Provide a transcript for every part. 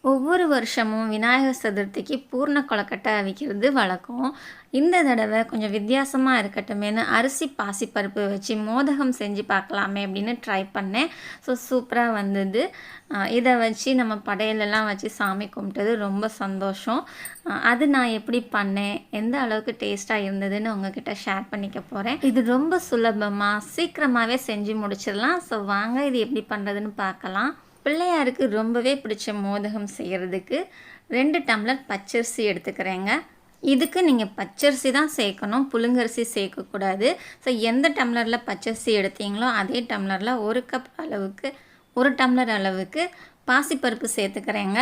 ஒவ்வொரு வருஷமும் விநாயகர் சதுர்த்திக்கு பூர்ண கொழுக்கட்டை அவிக்கிறது வழக்கம். இந்த தடவை கொஞ்சம் வித்தியாசமா இருக்கட்டுமேன்னு அரிசி பாசிப்பருப்பு வச்சு மோதகம் செஞ்சு பார்க்கலாமே அப்படின்னு ட்ரை பண்ணேன். ஸோ சூப்பரா வந்தது. இத வச்சு நம்ம படையலெல்லாம் வச்சு சாமி கும்பிட்டது ரொம்ப சந்தோஷம். அது நான் எப்படி பண்ணேன், எந்த அளவுக்கு டேஸ்ட்டா இருந்ததுன்னு உங்ககிட்ட ஷேர் பண்ணிக்க போறேன். இது ரொம்ப சுலபமா, சீக்கிரமாவே செஞ்சு முடிச்சிடலாம். ஸோ வாங்க இது எப்படி பண்ணுறதுன்னு பார்க்கலாம். பிள்ளையாருக்கு ரொம்பவே பிடிச்ச மோதகம் செய்கிறதுக்கு 2 டம்ளர் பச்சரிசி எடுத்துக்கிறேங்க. இதுக்கு நீங்கள் பச்சரிசி தான் சேர்க்கணும், புழுங்கரிசி சேர்க்கக்கூடாது. ஸோ எந்த டம்ளரில் பச்சரிசி எடுத்தீங்களோ அதே டம்ளரில் 1 கப் அளவுக்கு 1 டம்ளர் அளவுக்கு பாசிப்பருப்பு சேர்த்துக்கிறேங்க.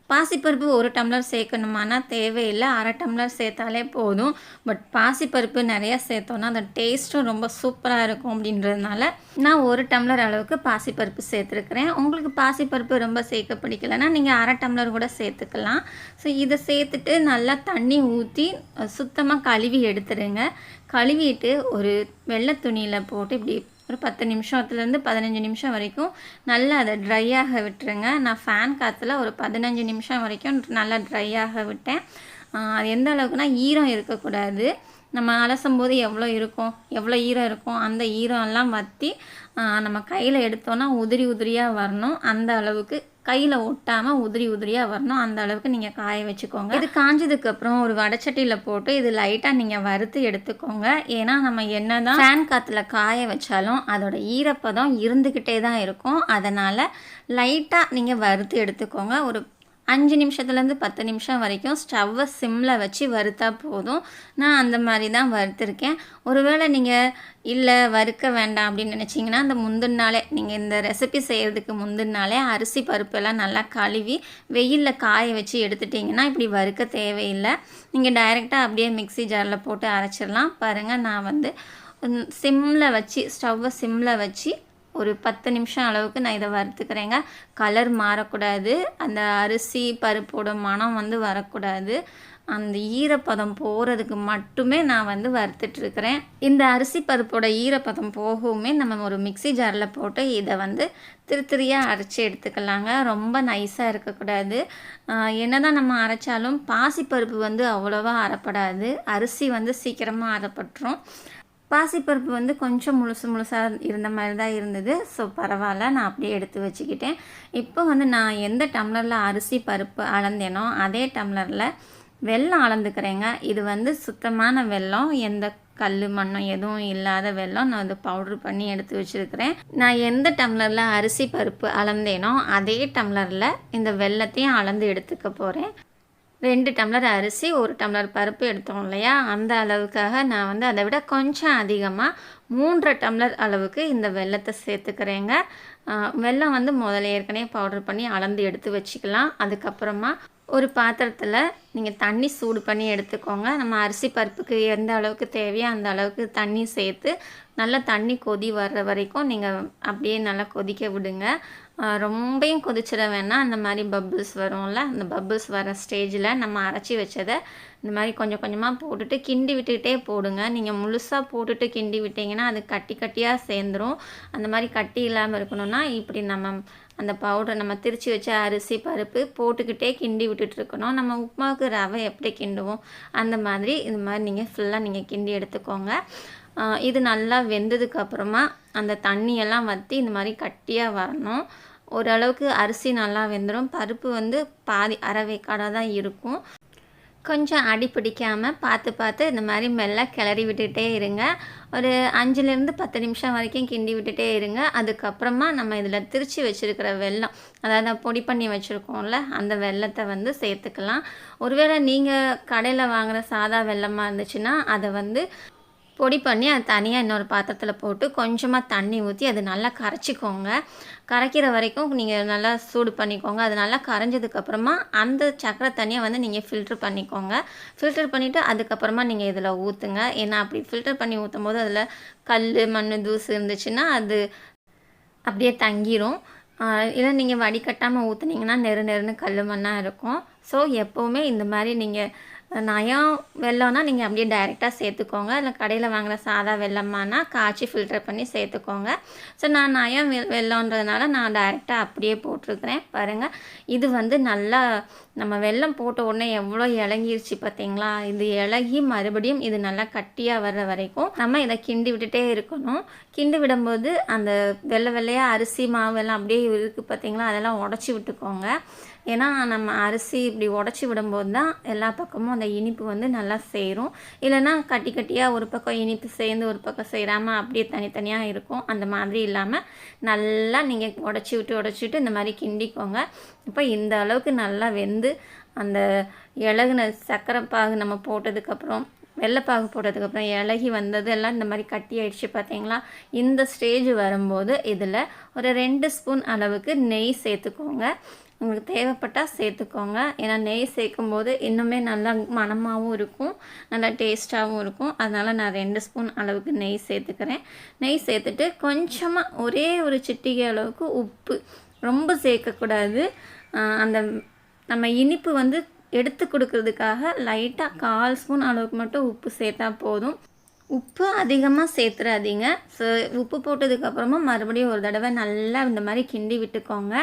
பாசிப்பருப்பு 1 டம்ளர் சேர்க்கணுமானா தேவையில்லை, 1/2 டம்ளர் சேர்த்தாலே போதும். பட் பாசிப்பருப்பு நிறையா சேர்த்தோன்னா அந்த டேஸ்ட்டும் ரொம்ப சூப்பராக இருக்கும். அப்படின்றதுனால நான் 1 டம்ளர் அளவுக்கு பாசிப்பருப்பு சேர்த்துருக்குறேன். உங்களுக்கு பாசிப்பருப்பு ரொம்ப சேர்க்க பிடிக்கலைன்னா நீங்கள் 1/2 டம்ளர் கூட சேர்த்துக்கலாம். ஸோ இதை சேர்த்துட்டு நல்லா தண்ணி ஊற்றி சுத்தமாக கழுவி எடுத்துடுங்க. கழுவிட்டு ஒரு வெள்ளை துணியில் போட்டு இப்படி ஒரு 10 நிமிஷத்துலேருந்து 15 நிமிஷம் வரைக்கும் நல்லா அதை ட்ரையாக விட்டுருங்க. நான் ஃபேன் காற்றுல ஒரு 15 நிமிஷம் வரைக்கும் நல்லா ட்ரையாக விட்டேன். அது எந்த அளவுக்குனா ஈரம் இருக்கக்கூடாது. நம்ம அலசும் போது எவ்வளோ ஈரம் இருக்கும் அந்த ஈரம்லாம் வற்றி நம்ம கையில் எடுத்தோன்னா உதிரி உதிரியாக வரணும். அந்த அளவுக்கு கையில் ஒட்டாமல் உதிரி உதிரியாக வரணும். அந்த அளவுக்கு நீங்கள் காய வச்சுக்கோங்க. இது காஞ்சதுக்கப்புறம் ஒரு வடைச்சட்டியில் போட்டு இது லைட்டாக நீங்கள் வறுத்து எடுத்துக்கோங்க. ஏன்னா நம்ம என்ன தான் ஃபேன் காற்றுல காய வச்சாலும் அதோட ஈரப்பதம் இருந்துக்கிட்டே தான் இருக்கும். அதனால் லைட்டாக நீங்கள் வறுத்து எடுத்துக்கோங்க. ஒரு 5 நிமிஷத்துலேருந்து 10 நிமிஷம் வரைக்கும் ஸ்டவ்வை சிம்மில் வச்சு வறுத்தா போதும். நான் அந்த மாதிரி தான் வறுத்துருக்கேன். ஒருவேளை நீங்கள் இல்லை வறுக்க வேண்டாம் அப்படின்னு நினச்சிங்கன்னா அந்த முந்தின நாளே நீங்கள் இந்த ரெசிபி செய்கிறதுக்கு முந்தின நாளே அரிசி பருப்பெல்லாம் நல்லா கழுவி வெயிலில் காய வச்சு எடுத்துட்டிங்கன்னா இப்படி வறுக்க தேவையில்லை. நீங்கள் டைரெக்டாக அப்படியே மிக்ஸி ஜாரில் போட்டு அரைச்சிடலாம். பாருங்கள், நான் வந்து சிம்மில் வச்சு ஸ்டவ்வை சிம்மில் வச்சு ஒரு 10 நிமிஷம் அளவுக்கு நான் இதை வறுத்துக்கிறேங்க. கலர் மாறக்கூடாது, அந்த அரிசி பருப்போட மனம் வந்து வரக்கூடாது. அந்த ஈரப்பதம் போகிறதுக்கு மட்டுமே நான் வந்து வறுத்துட்ருக்கிறேன். இந்த அரிசி பருப்போட ஈரப்பதம் போகவுமே நம்ம ஒரு மிக்ஸி ஜாரில் போட்டு இதை வந்து திருத்திரியாக அரைச்சி எடுத்துக்கலாங்க. ரொம்ப நைஸாக இருக்கக்கூடாது. என்ன தான் நம்ம அரைச்சாலும் பாசிப்பருப்பு வந்து அவ்வளோவா அரைப்படாது, அரிசி வந்து சீக்கிரமாக அரைப்பட்டுரும். பாசிப்பருப்பு வந்து கொஞ்சம் முழுசாக இருந்த மாதிரி தான் இருந்தது. ஸோ பரவாயில்ல, நான் அப்படியே எடுத்து வச்சுக்கிட்டேன். இப்போ வந்து நான் எந்த டம்ளரில் அரிசி பருப்பு அளந்தேனோ அதே டம்ளரில் வெல்லம் அளந்துக்கிறேங்க. இது வந்து சுத்தமான வெல்லம், எந்த கல் மண்ணும் எதுவும் இல்லாத வெல்லம். நான் வந்து பவுட்ரு பண்ணி எடுத்து வச்சுருக்கிறேன். நான் எந்த டம்ளரில் அரிசி பருப்பு அளந்தேனோ அதே டம்ளரில் இந்த வெல்லத்தையும் அளந்து எடுத்துக்க போகிறேன். 2 டம்ளர் அரிசி 1 டம்ளர் பருப்பு எடுத்தோம் இல்லையா, அந்த அளவுக்காக நான் வந்து அதை விட கொஞ்சம் அதிகமாக 3 டம்ளர் அளவுக்கு இந்த வெல்லத்தை சேர்த்துக்கிறேங்க. வெல்லம் வந்து முதல்ல ஏற்கனவே பவுடர் பண்ணி அளந்து எடுத்து வச்சுக்கலாம். அதுக்கப்புறமா ஒரு பாத்திரத்தில் நீங்கள் தண்ணி சூடு பண்ணி எடுத்துக்கோங்க. நம்ம அரிசி பருப்புக்கு எந்த அளவுக்கு தேவையோ அந்த அளவுக்கு தண்ணி சேர்த்து நல்லா தண்ணி கொதி வர்ற வரைக்கும் நீங்கள் அப்படியே நல்லா கொதிக்க விடுங்க. ரொம்பையும் கொதிச்சிட வேணாம். அந்த மாதிரி பப்புள்ஸ் வரும்ல, அந்த பப்புள்ஸ் வர ஸ்டேஜில் நம்ம அரைச்சி வச்சதை இந்த மாதிரி கொஞ்சம் கொஞ்சமாக போட்டுட்டு கிண்டி விட்டுக்கிட்டே போடுங்க. நீங்கள் முழுசாக போட்டுட்டு கிண்டி விட்டிங்கன்னா அது கட்டி கட்டியாக சேர்ந்துடும். அந்த மாதிரி கட்டி இல்லாமல் இருக்கணும்னா இப்படி நம்ம அந்த பவுடர் நம்ம திரிச்சு வச்ச அரிசி பருப்பு போட்டுக்கிட்டே கிண்டி விட்டுட்ருக்கணும். நம்ம உப்புமாவுக்கு ரவை எப்படி கிண்டுவோம் அந்த மாதிரி இந்த மாதிரி நீங்கள் ஃபுல்லாக நீங்கள் கிண்டி எடுத்துக்கோங்க. இது நல்லா வெந்ததுக்கப்புறமா அந்த தண்ணியெல்லாம் வற்றி இந்த மாதிரி கட்டியாக வரணும். ஓரளவுக்கு அரிசி நல்லா வெந்துடும். பருப்பு வந்து பாதி அரை வேக்காடாக தான் இருக்கும். கொஞ்சம் அடி பிடிக்காமல் பார்த்து இந்த மாதிரி மெல்ல கிளறி விட்டுகிட்டே இருங்க. ஒரு 5லேருந்து 10 நிமிஷம் வரைக்கும் கிண்டி விட்டுட்டே இருங்க. அதுக்கப்புறமா நம்ம இதில் திரிச்சு வச்சுருக்கிற வெல்லம், அதாவது பொடி பண்ணி வச்சுருக்கோம்ல, அந்த வெல்லத்தை வந்து சேர்த்துக்கலாம். ஒருவேளை நீங்கள் கடையில் வாங்குகிற சாதா வெல்லமாக இருந்துச்சுன்னா அதை வந்து பொடி பண்ணி அது தனியாக இன்னொரு பாத்திரத்தில் போட்டு கொஞ்சமாக தண்ணி ஊற்றி அது நல்லா கரைச்சிக்கோங்க. கரைக்கிற வரைக்கும் நீங்கள் நல்லா சூடு பண்ணிக்கோங்க. அது நல்லா கரைஞ்சதுக்கப்புறமா அந்த சக்கரை தண்ணியை வந்து நீங்கள் ஃபில்ட்ரு பண்ணிக்கோங்க. ஃபில்டர் பண்ணிவிட்டு அதுக்கப்புறமா நீங்கள் இதில் ஊற்றுங்க. ஏன்னா அப்படி ஃபில்டர் பண்ணி ஊற்றும் போது அதில் கல் மண் தூசு இருந்துச்சுன்னா அது அப்படியே தங்கிரும். இல்லை நீங்கள் வடிகட்டாமல் ஊற்றுனீங்கன்னா நெருன்னு கல் மண்ணாக இருக்கும். ஸோ எப்போவுமே இந்த மாதிரி நீங்கள் நயம் வெல்லம்னா நீங்கள் அப்படியே டைரெக்டாக சேர்த்துக்கோங்க. இல்லை கடையில் வாங்குகிற சாதா வெல்லமானா காய்ச்சி ஃபில்டர் பண்ணி சேர்த்துக்கோங்க. ஸோ நான் நயம் வெல்லம்ன்றதுனால நான் டைரெக்டாக அப்படியே போட்டிருக்கிறேன். பாருங்கள், இது வந்து நல்லா நம்ம வெல்லம் போட்ட உடனே எவ்வளோ இலங்கிருச்சு பார்த்தீங்களா? இது இலகி மறுபடியும் இது நல்லா கட்டியாக வர்ற வரைக்கும் நம்ம இதை கிண்டி விட்டுட்டே இருக்கணும். கிண்டி விடும்போது அந்த வெள்ளையாக அரிசி மாவெல்லாம் அப்படியே இருக்குது பார்த்தீங்களா? அதெல்லாம் உடச்சி விட்டுக்கோங்க. ஏன்னா நம்ம அரிசி இப்படி உடச்சி விடும்போது தான் எல்லா பக்கமும் அந்த இனிப்பு வந்து நல்லா சேரும். இல்லைன்னா கட்டி கட்டியாக ஒரு பக்கம் இனிப்பு சேர்ந்து ஒரு பக்கம் சேராமல் அப்படியே தனித்தனியாக இருக்கும். அந்த மாதிரி இல்லாமல் நல்லா நீங்கள் உடச்சி விட்டு இந்த மாதிரி கிண்டிக்கோங்க. இப்போ இந்த அளவுக்கு நல்லா வெந்து அந்த இலகுன சர்க்கரை பாகு நம்ம போட்டதுக்கப்புறம் வெள்ளைப்பாகு போட்டதுக்கப்புறம் இலகி வந்தது எல்லாம் இந்த மாதிரி கட்டி ஆயிடுச்சு பார்த்தீங்களா? இந்த ஸ்டேஜ் வரும்போது இதில் ஒரு 2 ஸ்பூன் அளவுக்கு நெய் சேர்த்துக்கோங்க. உங்களுக்கு தேவைப்பட்டால் சேர்த்துக்கோங்க. ஏன்னா நெய் சேர்க்கும்போது இன்னுமே நல்லா மணமாகவும் இருக்கும், நல்லா டேஸ்ட்டாகவும் இருக்கும். அதனால் நான் 2 ஸ்பூன் அளவுக்கு நெய் சேர்த்துக்கிறேன். நெய் சேர்த்துட்டு கொஞ்சமாக ஒரே ஒரு சிட்டிகை அளவுக்கு உப்பு, ரொம்ப சேர்க்கக்கூடாது. அந்த நம்ம இனிப்பு வந்து எடுத்து கொடுக்கறதுக்காக லைட்டாக 1/4 ஸ்பூன் அளவுக்கு மட்டும் உப்பு சேர்த்தா போதும். உப்பு அதிகமாக சேர்த்துறாதீங்க. ஸோ உப்பு போட்டதுக்கப்புறமா மறுபடியும் ஒரு தடவை நல்லா இந்த மாதிரி கிண்டி விட்டுக்கோங்க.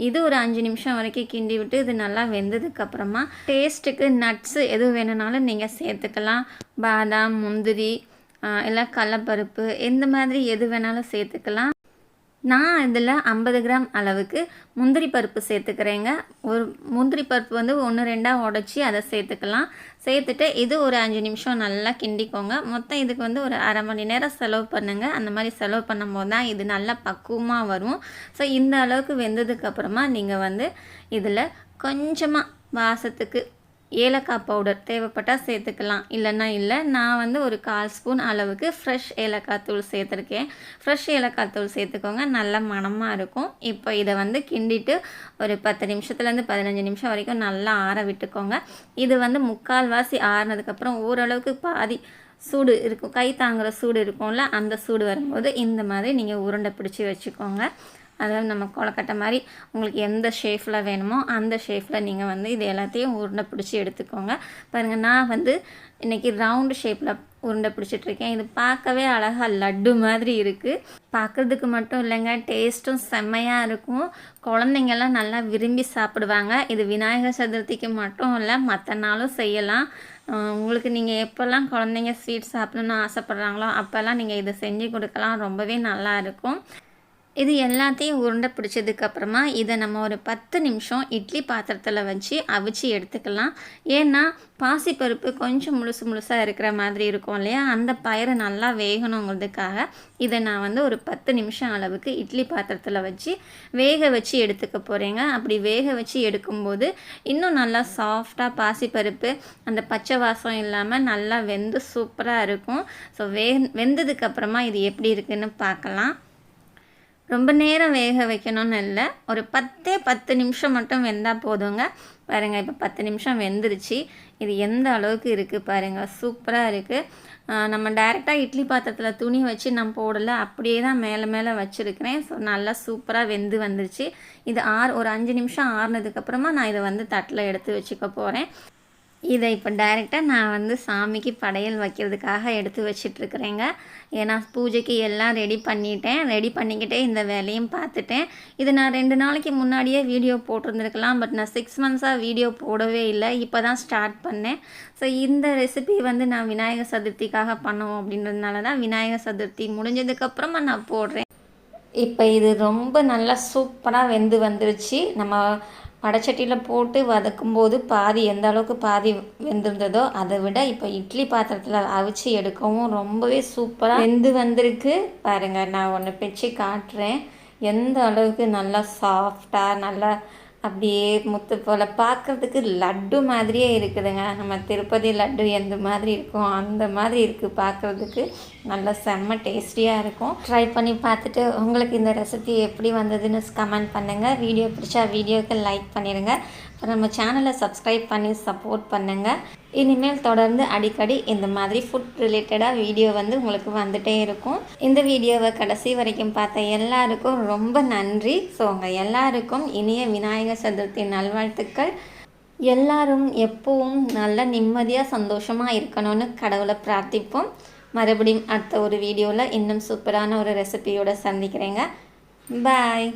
இது ஒரு 5 நிமிஷம் வரைக்கும் கிண்டி விட்டு இது நல்லா வெந்ததுக்கப்புறமா டேஸ்ட்டுக்கு நட்ஸு எது வேணும்னாலும் நீங்கள் சேர்த்துக்கலாம். பாதாம், முந்திரி, இல்லை கடலப்பருப்பு, இந்த மாதிரி எது வேணாலும் சேர்த்துக்கலாம். நான் இதில் 50 கிராம் அளவுக்கு முந்திரி பருப்பு சேர்த்துக்கிறேங்க. ஒரு முந்திரி பருப்பு வந்து 1, 2 உடச்சி அதை சேர்த்துக்கலாம். சேர்த்துட்டு இது ஒரு 5 நிமிஷம் நல்லா கிண்டிக்கோங்க. மொத்தம் இதுக்கு வந்து ஒரு அரை மணி நேரம் செலவு பண்ணுங்கள். அந்த மாதிரி செலவு பண்ணும்போது தான் இது நல்லா பக்குவமாக வரும். ஸோ இந்த அளவுக்கு வெந்ததுக்கப்புறமா நீங்கள் வந்து இதில் கொஞ்சமாக வாசத்துக்கு ஏலக்காய் பவுடர் தேவைப்பட்டால் சேர்த்துக்கலாம், இல்லைன்னா இல்லை. நான் வந்து ஒரு 1/4 ஸ்பூன் அளவுக்கு ஃப்ரெஷ் ஏலக்காய் தூள் சேர்த்துருக்கேன். ஃப்ரெஷ் ஏலக்காய் தூள் சேர்த்துக்கோங்க, நல்ல மணமாக இருக்கும். இப்போ இதை வந்து கிண்டிட்டு ஒரு 10 நிமிஷத்துலேருந்து 15 நிமிஷம் வரைக்கும் நல்லா ஆற விட்டுக்கோங்க. இது வந்து 3/4 ஆறினதுக்கப்புறம் ஓரளவுக்கு பாதி சூடு இருக்கும், கை தாங்குகிற சூடு இருக்கும்ல, அந்த சூடு வரும்போது இந்த மாதிரி நீங்கள் உருண்டை பிடிச்சி வச்சுக்கோங்க. அதாவது நம்ம கொழக்கட்டை மாதிரி உங்களுக்கு எந்த ஷேஃபில் வேணுமோ அந்த ஷேஃபில் நீங்கள் வந்து இது எல்லாத்தையும் உருண்டை பிடிச்சி எடுத்துக்கோங்க. பாருங்கள், நான் வந்து இன்றைக்கி ரவுண்டு ஷேப்பில் உருண்டை பிடிச்சிட்ருக்கேன். இது பார்க்கவே அழகாக லட்டு மாதிரி இருக்குது. பார்க்குறதுக்கு மட்டும் இல்லைங்க, டேஸ்ட்டும் செம்மையாக இருக்கும். குழந்தைங்கள்லாம் நல்லா விரும்பி சாப்பிடுவாங்க. இது விநாயகர் சதுர்த்திக்கு மட்டும் இல்லை, மற்ற நாளும் செய்யலாம். உங்களுக்கு நீங்கள் எப்போல்லாம் குழந்தைங்க ஸ்வீட் சாப்பிடணுன்னு ஆசைப்பட்றாங்களோ அப்போல்லாம் நீங்கள் இதை செஞ்சு கொடுக்கலாம். ரொம்பவே நல்லா இருக்கும். இது எல்லாத்தையும் உருண்டை பிடிச்சதுக்கப்புறமா இதை நம்ம ஒரு 10 நிமிஷம் இட்லி பாத்திரத்தில் வச்சு அவிச்சு எடுத்துக்கலாம். ஏன்னா பாசிப்பருப்பு கொஞ்சம் முழுசாக இருக்கிற மாதிரி இருக்கும் இல்லையா, அந்த பயிரை நல்லா வேகணுங்கிறதுக்காக இதை நான் வந்து ஒரு 10 நிமிஷம் அளவுக்கு இட்லி பாத்திரத்தில் வச்சு வேக வச்சு எடுத்துக்க போகிறேங்க. அப்படி வேக வச்சு எடுக்கும்போது இன்னும் நல்லா சாஃப்டாக பாசிப்பருப்பு அந்த பச்சை வாசம் இல்லாமல் நல்லா வெந்து சூப்பராக இருக்கும். ஸோ வெந்ததுக்கப்புறமா இது எப்படி இருக்குதுன்னு பார்க்கலாம். ரொம்ப நேரம் வேக வைக்கணும்னு இல்லை, ஒரு 10 நிமிஷம் மட்டும் வெந்தால் போதுங்க. பாருங்கள், இப்போ 10 நிமிஷம் வெந்துருச்சு. இது எந்த அளவுக்கு இருக்குது பாருங்கள், சூப்பராக இருக்குது. நம்ம டைரெக்டாக இட்லி பாத்திரத்தில் துணி வச்சு நான் போடலை, அப்படியே தான் மேலே வச்சுருக்கிறேன். ஸோ நல்லா சூப்பராக வெந்து வந்துருச்சு. இது ஒரு 5 நிமிஷம் ஆறுனதுக்கப்புறமா நான் இதை வந்து தட்டில் எடுத்து வச்சுக்க போகிறேன். இதை இப்போ டைரெக்டாக நான் வந்து சாமிக்கு படையல் வைக்கிறதுக்காக எடுத்து வச்சிட்ருக்குறேங்க. ஏன்னா பூஜைக்கு எல்லாம் ரெடி பண்ணிக்கிட்டே இந்த வேலையும் பார்த்துட்டேன். இது நான் 2 நாளைக்கு முன்னாடியே வீடியோ போட்டிருந்துருக்கலாம். பட் நான் 6 மந்த்ஸாக வீடியோ போடவே இல்லை, இப்போ தான் ஸ்டார்ட் பண்ணேன். ஸோ இந்த ரெசிபி வந்து நான் விநாயகர் சதுர்த்திக்காக பண்ணுவோம் அப்படின்றதுனால தான் விநாயகர் சதுர்த்தி முடிஞ்சதுக்கப்புறமா நான் போடுறேன். இப்போ இது ரொம்ப நல்லா சூப்பராக வெந்து வந்துருச்சு. நம்ம வடைச்சட்டியில் போட்டு வதக்கும்போது எந்த அளவுக்கு பாதி வெந்திருந்ததோ அதை விட இப்போ இட்லி பாத்திரத்தில் அவிச்சு எடுக்கவும் ரொம்பவே சூப்பராக வெந்து வந்திருக்கு. பாருங்கள், நான் ஒன்று பிச்சு காட்டுறேன். எந்த அளவுக்கு நல்லா சாஃப்டாக நல்லா அப்படியே முத்து போல் பார்க்குறதுக்கு லட்டு மாதிரியே இருக்குதுங்க. நம்ம திருப்பதி லட்டு எந்த மாதிரி இருக்கும் அந்த மாதிரி இருக்குது பார்க்குறதுக்கு. நல்லா செம்ம டேஸ்டியாக இருக்கும். ட்ரை பண்ணி பார்த்துட்டு உங்களுக்கு இந்த ரெசிபி எப்படி வந்ததுன்னு கமெண்ட் பண்ணுங்கள். வீடியோ பிடிச்சா வீடியோக்கு லைக் பண்ணிடுங்க. அப்புறம் நம்ம சேனலை சப்ஸ்கிரைப் பண்ணி சப்போர்ட் பண்ணுங்கள். இனிமேல் தொடர்ந்து அடிக்கடி இந்த மாதிரி ஃபுட் ரிலேட்டடாக வீடியோ வந்து உங்களுக்கு வந்துகிட்டே இருக்கும். இந்த வீடியோவை கடைசி வரைக்கும் பார்த்த எல்லாருக்கும் ரொம்ப நன்றி. ஸோ உங்கள் எல்லாருக்கும் இனிய விநாயகர் சதுர்த்தி நல்வாழ்த்துக்கள். எல்லாரும் எப்பவும் நல்ல நிம்மதியாக சந்தோஷமாக இருக்கணும்னு கடவுளை பிரார்த்திப்போம். மறுபடியும் அடுத்த ஒரு வீடியோவில் இன்னும் சூப்பரான ஒரு ரெசிபியோட சந்திக்கிறேங்க. பாய்.